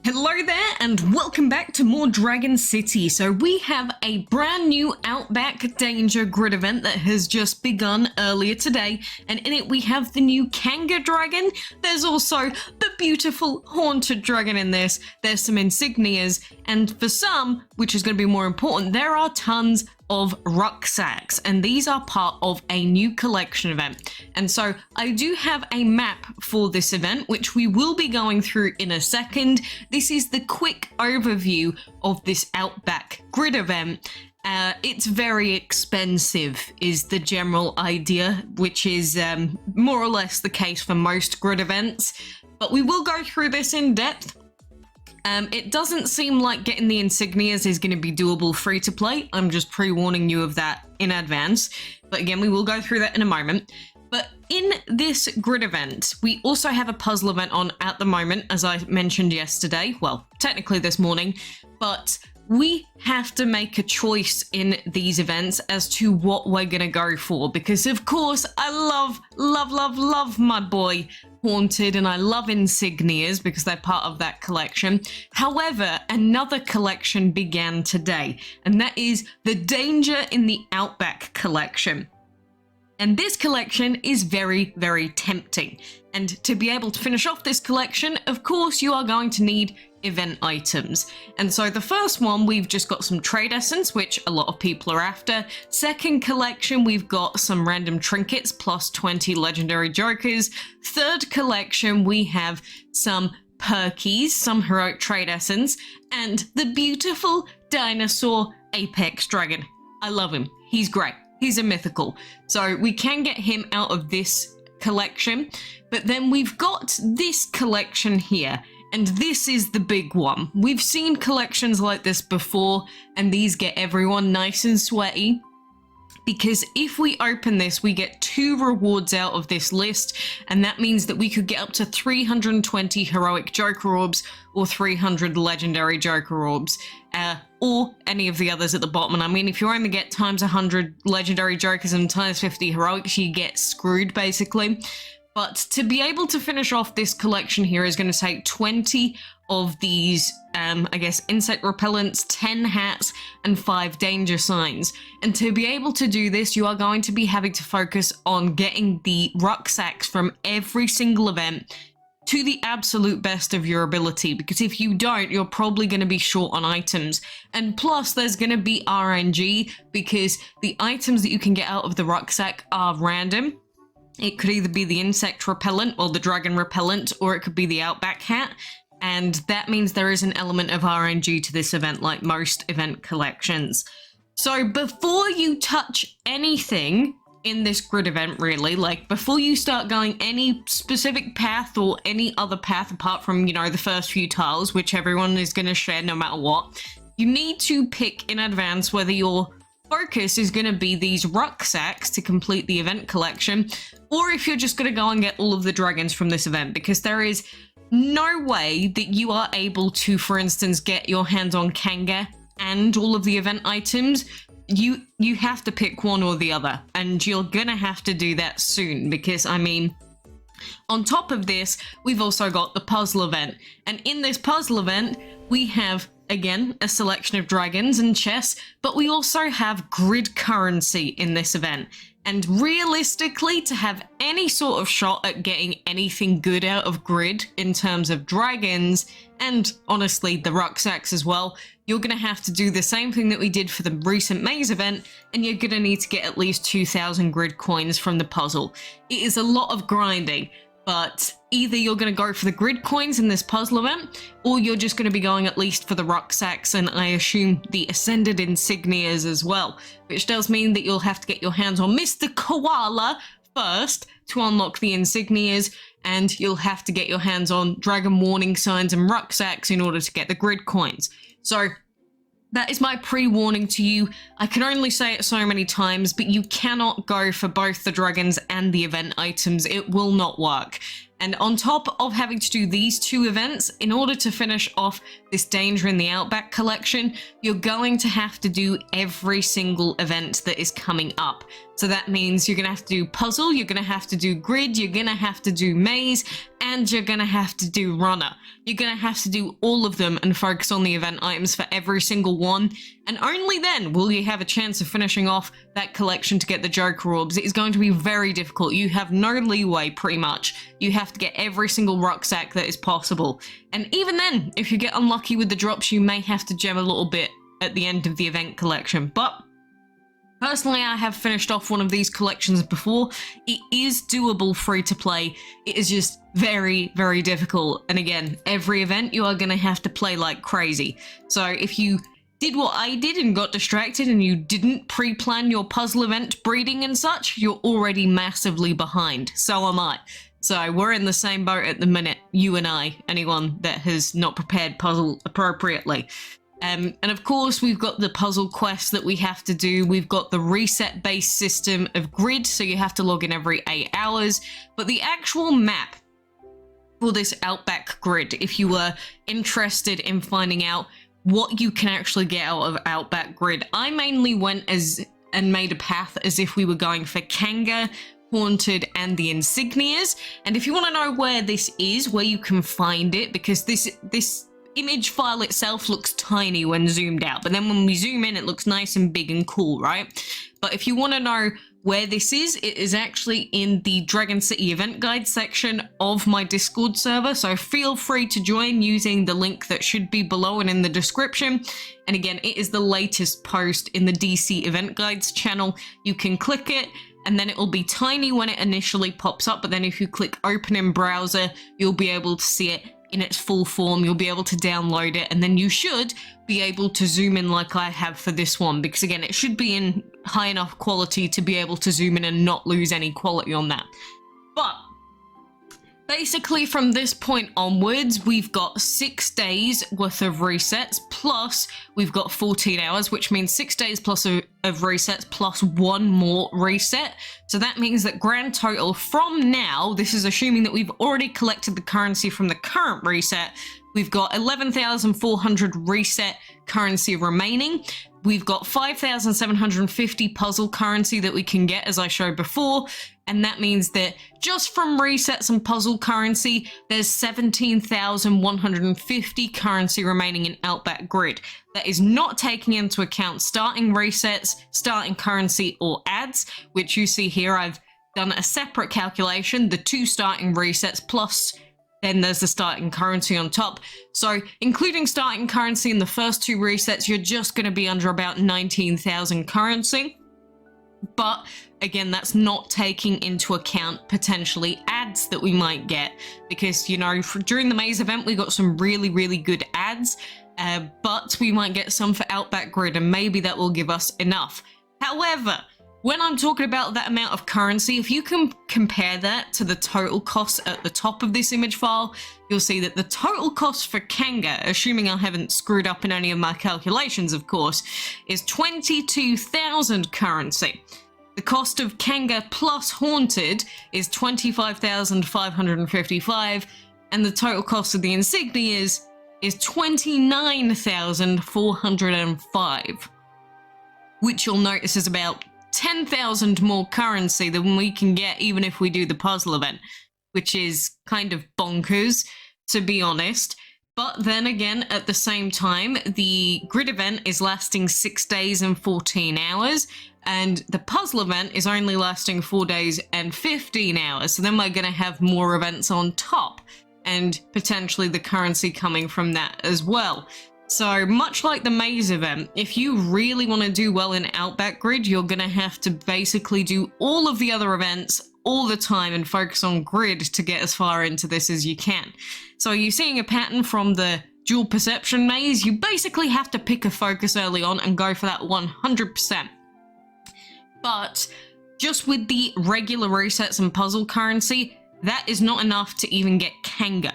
Hello there and welcome back to more Dragon City. So we have a brand new Outback Danger Grid event that has just begun earlier today, and in it we have the new Kanga dragon. There's also the beautiful Haunted dragon in this. There's some insignias, and for some, which is going to be more important, there are tons of rucksacks, and these are part of a new collection event. And so I do have a map for this event, which we will be going through in a second. This is the quick overview of this Outback grid event. It's very expensive is the general idea, which is more or less the case for most grid events, but we will go through this in depth. It doesn't seem like getting the insignias is going to be doable free to play. I'm just pre-warning you of that in advance. But again, we will go through that in a moment. But in this grid event, we also have a puzzle event on at the moment, as I mentioned yesterday. Well, technically this morning, but we have to make a choice in these events as to what we're going to go for. Because of course, I love my boy Haunted, and I love insignias because they're part of that collection. However, another collection began today, and that is the Danger in the Outback collection. And this collection is very, very tempting. And to be able to finish off this collection, of course, you are going to need event items. And so the first one, we've just got some trade essence, which a lot of people are after. Second collection, we've got some random trinkets plus 20 legendary jokers. Third collection, we have some perkies, some heroic trade essence, and the beautiful dinosaur apex dragon. I love him. He's great. He's a mythical. So we can get him out of this collection, but then we've got this collection here. And this is the big one. We've seen collections like this before, and these get everyone nice and sweaty. Because if we open this, we get 2 rewards out of this list, and that means that we could get up to 320 heroic joker orbs or 300 legendary joker orbs, or any of the others at the bottom. And I mean, if you only get times 100 legendary jokers and times 50 heroics, you get screwed basically. But to be able to finish off this collection here is going to take 20 of these, I guess, insect repellents, 10 hats, and 5 danger signs. And to be able to do this, you are going to be having to focus on getting the rucksacks from every single event to the absolute best of your ability. Because if you don't, you're probably going to be short on items. And plus, there's going to be RNG, because the items that you can get out of the rucksack are random. It could either be the insect repellent or the dragon repellent, or it could be the Outback hat. And that means there is an element of RNG to this event, like most event collections. So before you touch anything in this grid event, really, like before you start going any specific path or any other path apart from, you know, the first few tiles, which everyone is going to share no matter what, you need to pick in advance whether your focus is going to be these rucksacks to complete the event collection, or if you're just going to go and get all of the dragons from this event, because there is no way that you are able to, for instance, get your hands on Kanga and all of the event items. You have to pick one or the other, and you're going to have to do that soon, because, I mean, on top of this, we've also got the puzzle event, and in this puzzle event, we have again, a selection of dragons and chests, but we also have grid currency in this event. And realistically, to have any sort of shot at getting anything good out of grid in terms of dragons, and honestly the rucksacks as well, you're going to have to do the same thing that we did for the recent maze event, and you're going to need to get at least 2,000 grid coins from the puzzle. It is a lot of grinding. But either you're going to go for the grid coins in this puzzle event, or you're just going to be going at least for the rucksacks, and I assume the ascended insignias as well, which does mean that you'll have to get your hands on Mr. Koala first to unlock the insignias, and you'll have to get your hands on dragon warning signs and rucksacks in order to get the grid coins. So that is my pre-warning to you. I can only say it so many times, but you cannot go for both the dragons and the event items. It will not work. And on top of having to do these 2 events, in order to finish off this Danger in the Outback collection, you're going to have to do every single event that is coming up. So that means you're going to have to do puzzle, you're going to have to do grid, you're going to have to do maze, and you're going to have to do runner. You're going to have to do all of them and focus on the event items for every single one. And only then will you have a chance of finishing off that collection to get the Joker orbs. It is going to be very difficult. You have no leeway, pretty much. You have to get every single rucksack that is possible. And even then, if you get unlucky with the drops, you may have to gem a little bit at the end of the event collection. But personally, I have finished off one of these collections before. It is doable free to play. It is just very, very difficult. And again, every event you are going to have to play like crazy. So if you did what I did and got distracted and you didn't pre-plan your puzzle event breeding and such, you're already massively behind. So am I. So we're in the same boat at the minute, you and I, anyone that has not prepared puzzle appropriately. And of course, we've got the puzzle quests that we have to do. We've got the reset-based system of grid, so you have to log in every 8 hours. But the actual map for this Outback grid, if you were interested in finding out what you can actually get out of Outback grid, I mainly went and made a path as if we were going for Kanga, Haunted, and the Insignias. And if you want to know where this is, where you can find it, because this image file itself looks tiny when zoomed out, but then when we zoom in, it looks nice and big and cool, right? But if you want to know where this is, it is actually in the Dragon City event guide section of my Discord server, so feel free to join using the link that should be below and in the description. And again, it is the latest post in the DC event guides channel. You can click it, and then it will be tiny when it initially pops up, but then if you click open in browser, you'll be able to see it in its full form. You'll be able to download it, and then you should be able to zoom in like I have for this one, because again, it should be in high enough quality to be able to zoom in and not lose any quality on that. But basically from this point onwards, we've got 6 days worth of resets, plus we've got 14 hours, which means 6 days plus of resets plus 1 more reset. So that means that grand total from now, this is assuming that we've already collected the currency from the current reset, we've got 11,400 reset currency remaining. We've got 5,750 puzzle currency that we can get, as I showed before. And that means that just from resets and puzzle currency, there's 17,150 currency remaining in Outback Grid. That is not taking into account starting resets, starting currency, or ads, which you see here. I've done a separate calculation, the 2 starting resets plus then there's the starting currency on top. So including starting currency in the first 2 resets, you're just going to be under about 19,000 currency. But again, that's not taking into account potentially ads that we might get, because, you know, during the maze event, we got some really, really good ads, but we might get some for Outback Grid, and maybe that will give us enough. However, when I'm talking about that amount of currency, if you can compare that to the total cost at the top of this image file, you'll see that the total cost for Kanga, assuming I haven't screwed up in any of my calculations, of course, is 22,000 currency. The cost of Kanga plus Haunted is 25,555, and the total cost of the Insignias is 29,405, which you'll notice is about 10,000 more currency than we can get even if we do the puzzle event, which is kind of bonkers, to be honest. But then again, at the same time, the grid event is lasting 6 days and 14 hours, and the puzzle event is only lasting 4 days and 15 hours. So then we're going to have more events on top, and potentially the currency coming from that as well. So much like the maze event, if you really want to do well in Outback Grid, you're going to have to basically do all of the other events all the time and focus on grid to get as far into this as you can. So are you seeing a pattern from the dual perception maze? You basically have to pick a focus early on and go for that 100%. But just with the regular resets and puzzle currency, that is not enough to even get Kanga.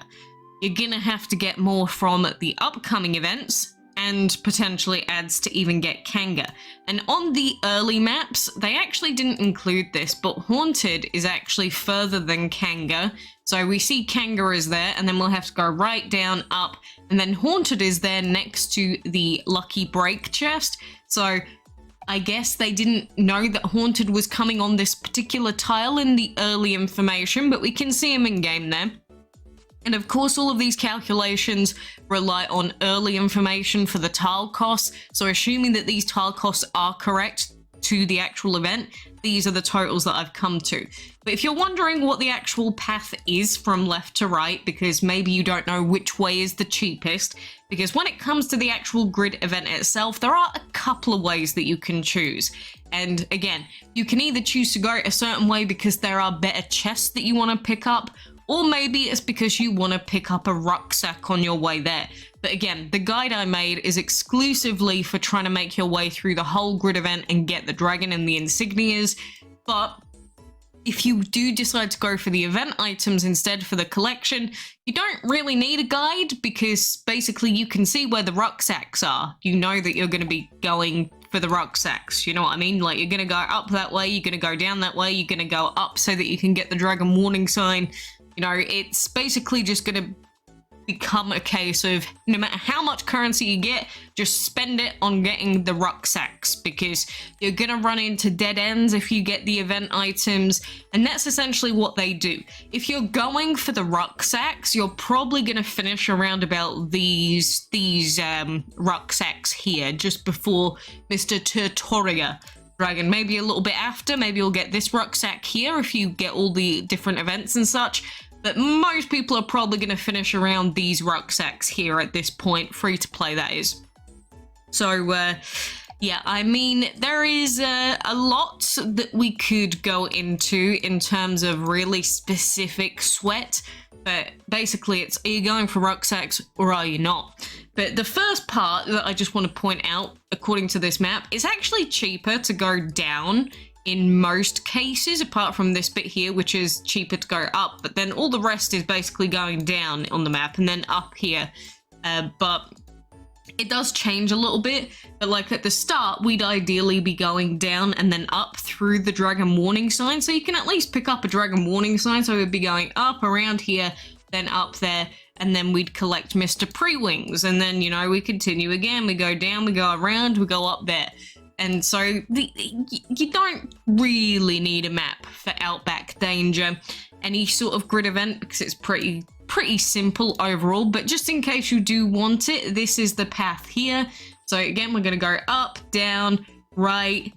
You're gonna have to get more from the upcoming events and potentially adds to even get Kanga. And on the early maps, they actually didn't include this, but Haunted is actually further than Kanga. So we see Kanga is there, and then we'll have to go right down, up, and then Haunted is there next to the Lucky Break chest. So I guess they didn't know that Haunted was coming on this particular tile in the early information, but we can see him in game there. And of course, all of these calculations rely on early information for the tile costs. So assuming that these tile costs are correct to the actual event, these are the totals that I've come to. But if you're wondering what the actual path is from left to right, because maybe you don't know which way is the cheapest, because when it comes to the actual grid event itself, there are a couple of ways that you can choose. And again, you can either choose to go a certain way because there are better chests that you want to pick up, or maybe it's because you want to pick up a rucksack on your way there. But again, the guide I made is exclusively for trying to make your way through the whole grid event and get the dragon and the insignias. But if you do decide to go for the event items instead for the collection, you don't really need a guide, because basically you can see where the rucksacks are. You know that you're going to be going for the rucksacks, you know what I mean? Like, you're going to go up that way, you're going to go down that way, you're going to go up so that you can get the dragon warning sign. You know, it's basically just going to become a case of no matter how much currency you get, just spend it on getting the rucksacks, because you're going to run into dead ends if you get the event items, and that's essentially what they do. If you're going for the rucksacks, you're probably going to finish around about these rucksacks here, just before Mr. Turtoria dragon. Maybe a little bit after, maybe you'll get this rucksack here if you get all the different events and such. But most people are probably going to finish around these rucksacks here at this point, free to play that is. So, yeah, I mean, there is a lot that we could go into in terms of really specific sweat. But basically, it's, are you going for rucksacks or are you not? But the first part that I just want to point out, according to this map, it's actually cheaper to go down in most cases, apart from this bit here, which is cheaper to go up, but then all the rest is basically going down on the map and then up here. But it does change a little bit, but like at the start, we'd ideally be going down and then up through the dragon warning sign, so you can at least pick up a dragon warning sign. So we'd be going up around here, then up there, and then we'd collect Mr. Pre-Wings, and then, you know, we continue again, we go down, we go around, we go up there. And so you don't really need a map for Outback Danger, any sort of grid event, because it's pretty simple overall. But just in case you do want it, this is the path here. So again, we're going to go up, down, right,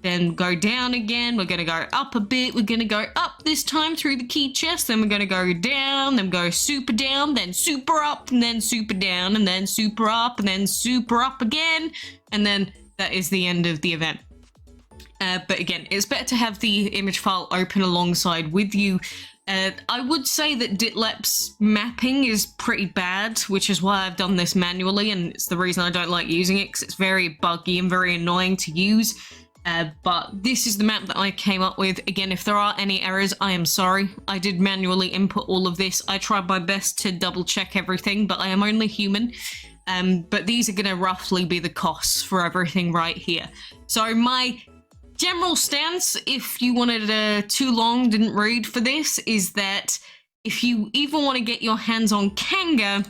then go down again. We're going to go up a bit. We're going to go up this time through the key chest. Then we're going to go down, then go super down, then super up, and then super down, and then super up, and then super up again. And then that is the end of the event. But again, it's better to have the image file open alongside with you. I would say that Ditlep's mapping is pretty bad, which is why I've done this manually, and it's the reason I don't like using it, because it's very buggy and very annoying to use. But this is the map that I came up with. Again, if there are any errors, I am sorry. I did manually input all of this. I tried my best to double check everything, but I am only human. But these are going to roughly be the costs for everything right here. So my general stance, if you wanted too long, didn't read for this, is that if you even want to get your hands on Kanga,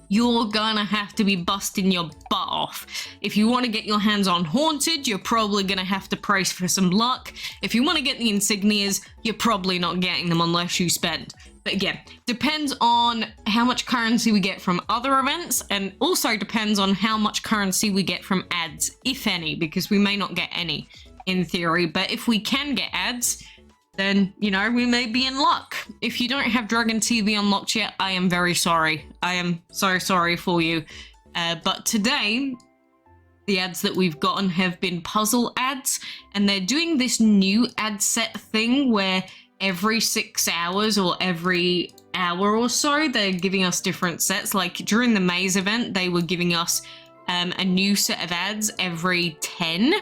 you're gonna have to be busting your butt off. If you want to get your hands on Haunted, you're probably gonna have to pray for some luck. If you want to get the insignias, you're probably not getting them unless you spend. But again, depends on how much currency we get from other events, and also depends on how much currency we get from ads, if any, because we may not get any in theory. But if we can get ads, then, you know, we may be in luck. If you don't have Dragon TV unlocked yet, I am very sorry. I am so sorry for you. But today, the ads that we've gotten have been puzzle ads, and they're doing this new ad set thing where every 6 hours or every hour or so, they're giving us different sets. Like during the maze event, they were giving us a new set of ads every 10.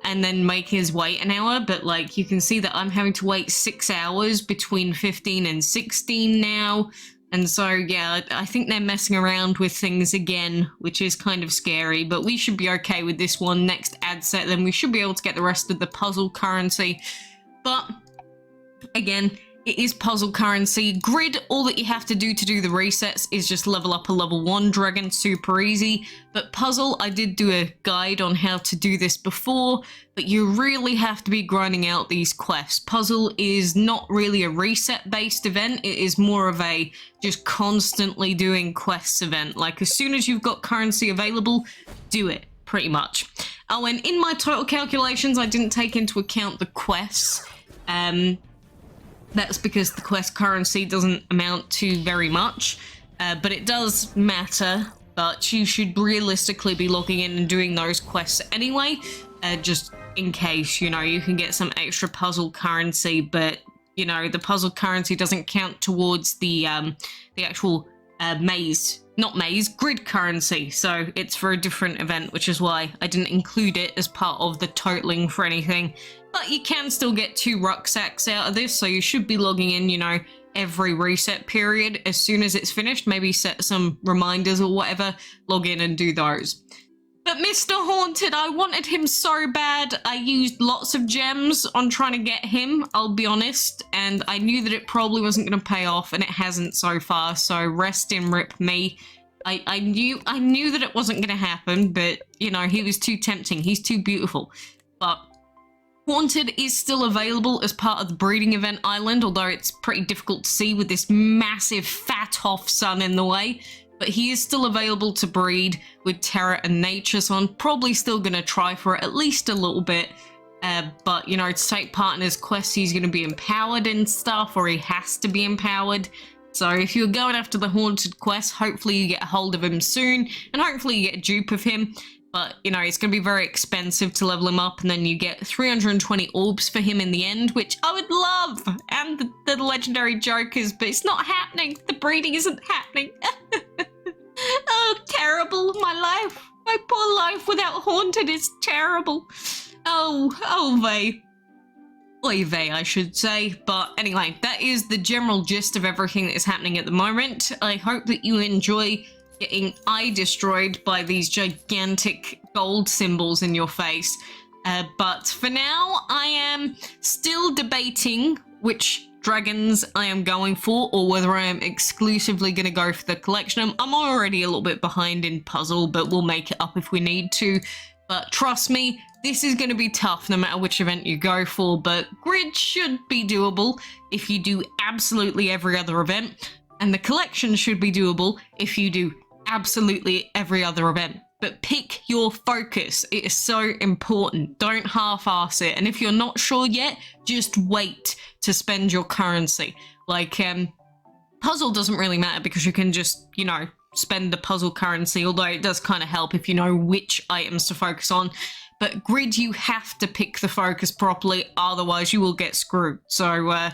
And then make his wait an hour, but like you can see that I'm having to wait 6 hours between 15 and 16 now. And so yeah, I think they're messing around with things again, which is kind of scary, but we should be okay with this one. Next ad set, then we should be able to get the rest of the puzzle currency. But again, It is puzzle currency. Grid, all that you have to do the resets is just level up a level 1 dragon, super easy. But puzzle, I did do a guide on how to do this before, but you really have to be grinding out these quests. Puzzle is not really a reset-based event, it is more of a just constantly doing quests event. Like, as soon as you've got currency available, do it, pretty much. Oh, and in my total calculations, I didn't take into account the quests. That's because the quest currency doesn't amount to very much, but it does matter. But you should realistically be logging in and doing those quests anyway, just in case, you know, you can get some extra puzzle currency, but, you know, the puzzle currency doesn't count towards the actual grid currency, so it's for a different event, which is why I didn't include it as part of the totaling for anything. But you can still get 2 rucksacks out of this, so you should be logging in, you know, every reset period. As soon as it's finished, maybe set some reminders or whatever, log in and do those. But Mr. Haunted, I wanted him so bad. I used lots of gems on trying to get him, I'll be honest, and I knew that it probably wasn't going to pay off, and it hasn't so far, so rest in rip me. I knew that it wasn't going to happen, but, you know, he was too tempting. He's too beautiful. But Haunted is still available as part of the breeding event island, although it's pretty difficult to see with this massive fat off sun in the way. But he is still available to breed with Terra and Nature, so I'm probably still going to try for it at least a little bit. But, you know, to take part in his quests, he's going to be empowered and stuff, or he has to be empowered. So if you're going after the Haunted quest, hopefully you get a hold of him soon, and hopefully you get a dupe of him. But, you know, it's going to be very expensive to level him up, and then you get 320 orbs for him in the end, which I would love! And the legendary jokers, but it's not happening. The breeding isn't happening. Oh, terrible, my life. My poor life without Haunted is terrible. Oh vey. Oy vey, I should say. But anyway, that is the general gist of everything that is happening at the moment. I hope that you enjoy getting eye destroyed by these gigantic gold symbols in your face. But for now, I am still debating which dragons I am going for, or whether I am exclusively going to go for the collection. I'm already a little bit behind in puzzle, but we'll make it up if we need to. But trust me, this is going to be tough no matter which event you go for, but grid should be doable if you do absolutely every other event, and the collection should be doable if you do absolutely every other event. But pick your focus. It is so important. Don't half-ass it. And if you're not sure yet, just wait to spend your currency. Like, puzzle doesn't really matter because you can just, you know, spend the puzzle currency, although it does kind of help if you know which items to focus on. But grid, you have to pick the focus properly, otherwise you will get screwed. So,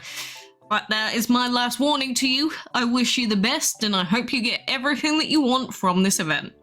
but that is my last warning to you. I wish you the best, and I hope you get everything that you want from this event.